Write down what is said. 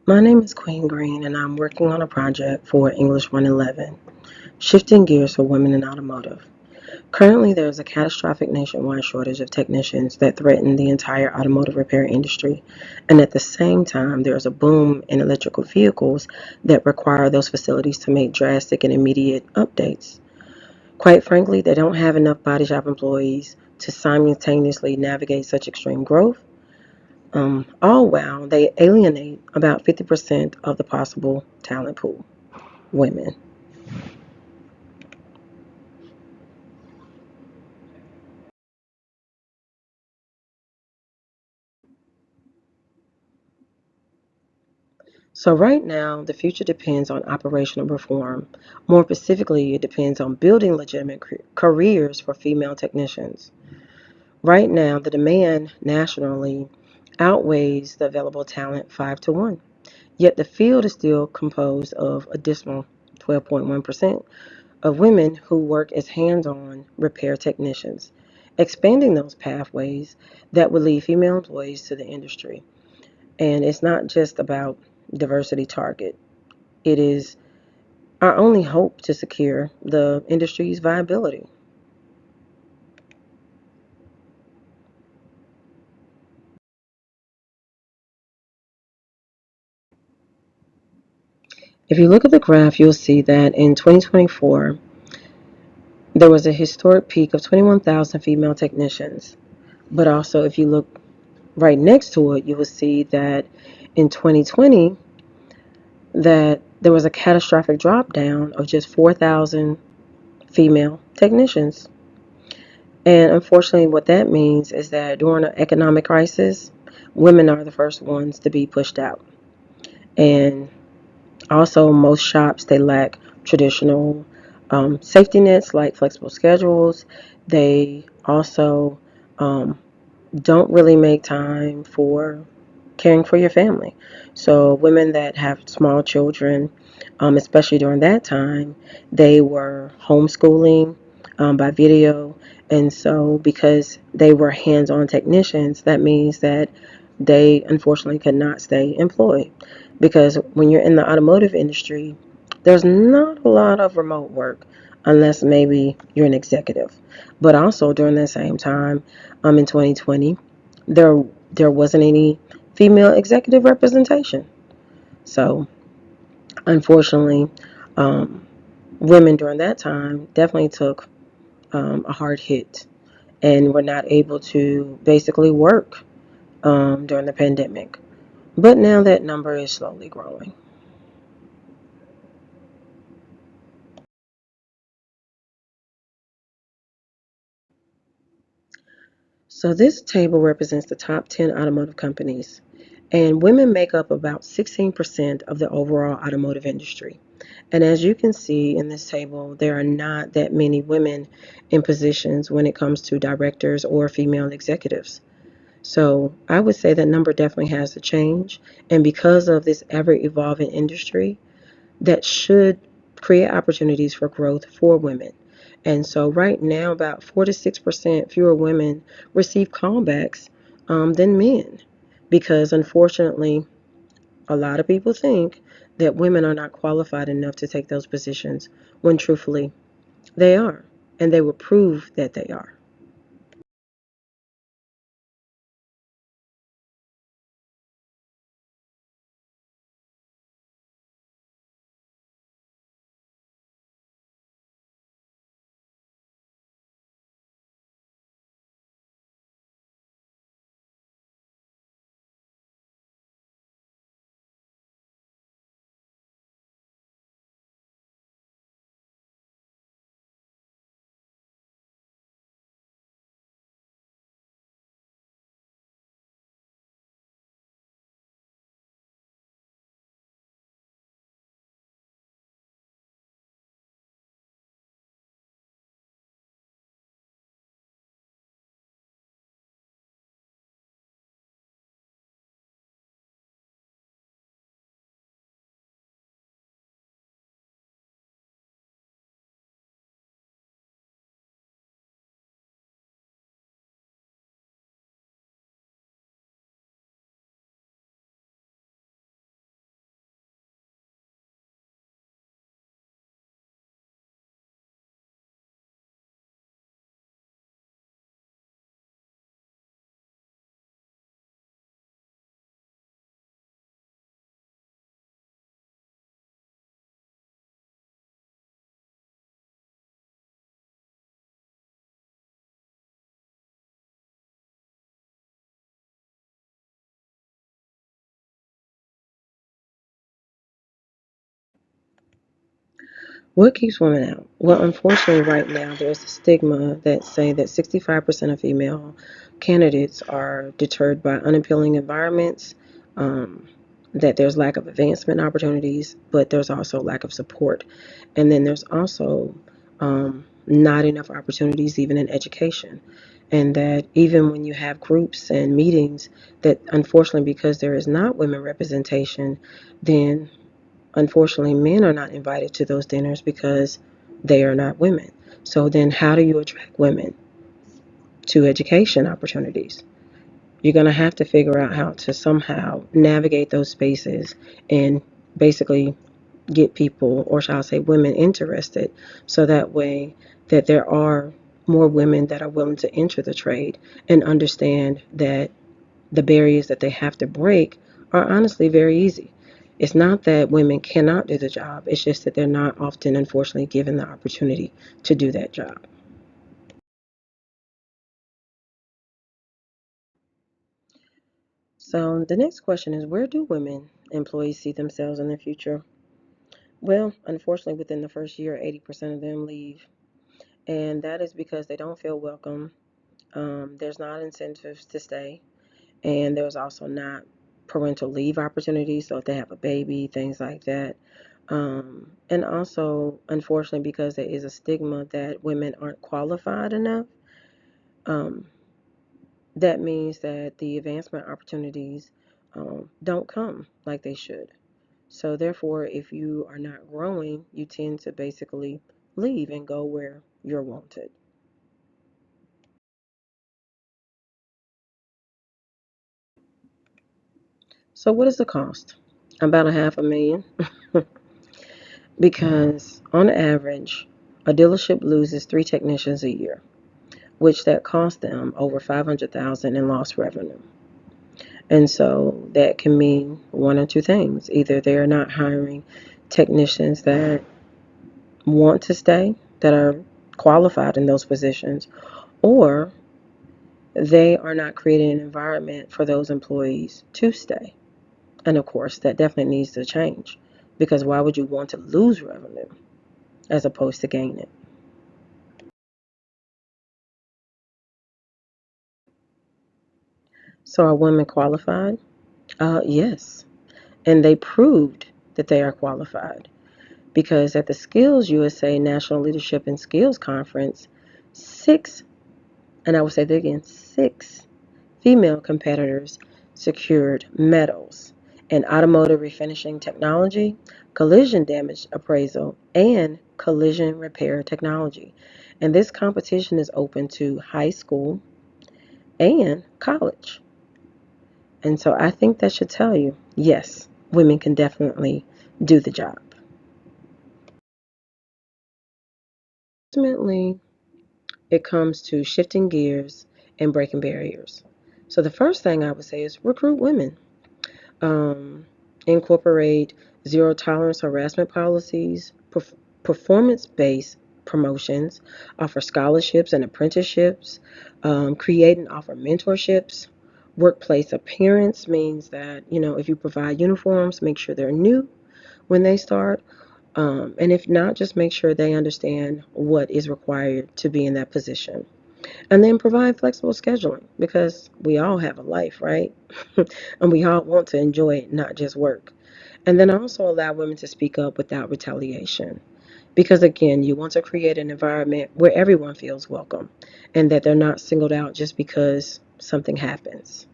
My name is Queen Green, and I'm working on a project for English 111, shifting gears for women in automotive. Currently, there is a catastrophic nationwide shortage of technicians that threaten the entire automotive repair industry, and at the same time, there is a boom in electrical vehicles that require those facilities to make drastic and immediate updates. Quite frankly, they don't have enough body shop employees to simultaneously navigate such extreme growth. All while they alienate about 50% of the possible talent pool, women. So, right now, the future depends on operational reform. More specifically, it depends on building legitimate careers for female technicians. Right now, the demand nationally outweighs the available talent 5 to 1. Yet the field is still composed of a dismal 12.1% of women who work as hands on repair technicians. Expanding those pathways that would lead female employees to the industry. And it's not just about diversity target, it is our only hope to secure the industry's viability. If you look at the graph, you'll see that in 2024, there was a historic peak of 21,000 female technicians. But also, if you look right next to it, you will see that in 2020, that there was a catastrophic drop down of just 4,000 female technicians. And unfortunately, what that means is that during an economic crisis, women are the first ones to be pushed out. And also, most shops, they lack traditional safety nets like flexible schedules. They also um, don't really make time for caring for your family. So women that have small children, especially during that time, they were homeschooling by video. And so because they were hands-on technicians, that means that they unfortunately could not stay employed. Because when you're in the automotive industry, there's not a lot of remote work unless maybe you're an executive. But also during that same time, in 2020, there there wasn't any female executive representation. So unfortunately, um, women during that time definitely took a hard hit and were not able to basically work during the pandemic. But now that number is slowly growing. So this table represents the top 10 automotive companies, and women make up about 16% of the overall automotive industry. And as you can see in this table, there are not that many women in positions when it comes to directors or female executives. So I would say that number definitely has to change. And because of this ever evolving industry, that should create opportunities for growth for women. And so right now, about 4 to 6% fewer women receive callbacks than men, because unfortunately, a lot of people think that women are not qualified enough to take those positions when truthfully they are, and they will prove that they are. What keeps women out? Well, unfortunately, right now there's a stigma that say that 65% of female candidates are deterred by unappealing environments, um, that there's lack of advancement opportunities, but there's also lack of support. And then there's also not enough opportunities even in education. And that even when you have groups and meetings, that unfortunately, because there is not women representation, then unfortunately, men are not invited to those dinners because they are not women. So then, how do you attract women to education opportunities? You're going to have to figure out how to somehow navigate those spaces and basically get people, or shall I say, women interested, so that way that there are more women that are willing to enter the trade and understand that the barriers that they have to break are honestly very easy. It's not that women cannot do the job, it's just that they're not often, unfortunately, given the opportunity to do that job. So, the next question is, where do women employees see themselves in the future? Well, unfortunately, within the first year, 80% of them leave. And that is because they don't feel welcome. There's not incentives to stay. And there's also not parental leave opportunities. So if they have a baby, things like that. And also, unfortunately, because there is a stigma that women aren't qualified enough, um, that means that the advancement opportunities don't come like they should. So, therefore, if you are not growing, you tend to basically leave and go where you're wanted. So, what is the cost? About a half a million. Because on average, a dealership loses three technicians a year, which that costs them over 500,000 in lost revenue. And so that can mean one or two things. Either they're not hiring technicians that want to stay, that are qualified in those positions, or they are not creating an environment for those employees to stay. And of course, that definitely needs to change, because why would you want to lose revenue as opposed to gain it? So are women qualified? Yes. And they proved that they are qualified, because at the Skills USA National Leadership and Skills Conference, six, and I will say that again, six female competitors secured medals in automotive refinishing technology, collision damage appraisal, and collision repair technology. And this competition is open to high school and college. And so I think that should tell you, yes, women can definitely do the job. Ultimately, it comes to shifting gears and breaking barriers. So the first thing I would say is recruit women. Um, Incorporate zero tolerance harassment policies, performance based promotions, offer scholarships and apprenticeships, create and offer mentorships. Workplace appearance means that, if you provide uniforms, make sure they're new when they start. And if not, just make sure they understand what is required to be in that position. And then provide flexible scheduling, because we all have a life, right? And we all want to enjoy it, not just work. And then also allow women to speak up without retaliation. Because again, you want to create an environment where everyone feels welcome and that they're not singled out just because something happens.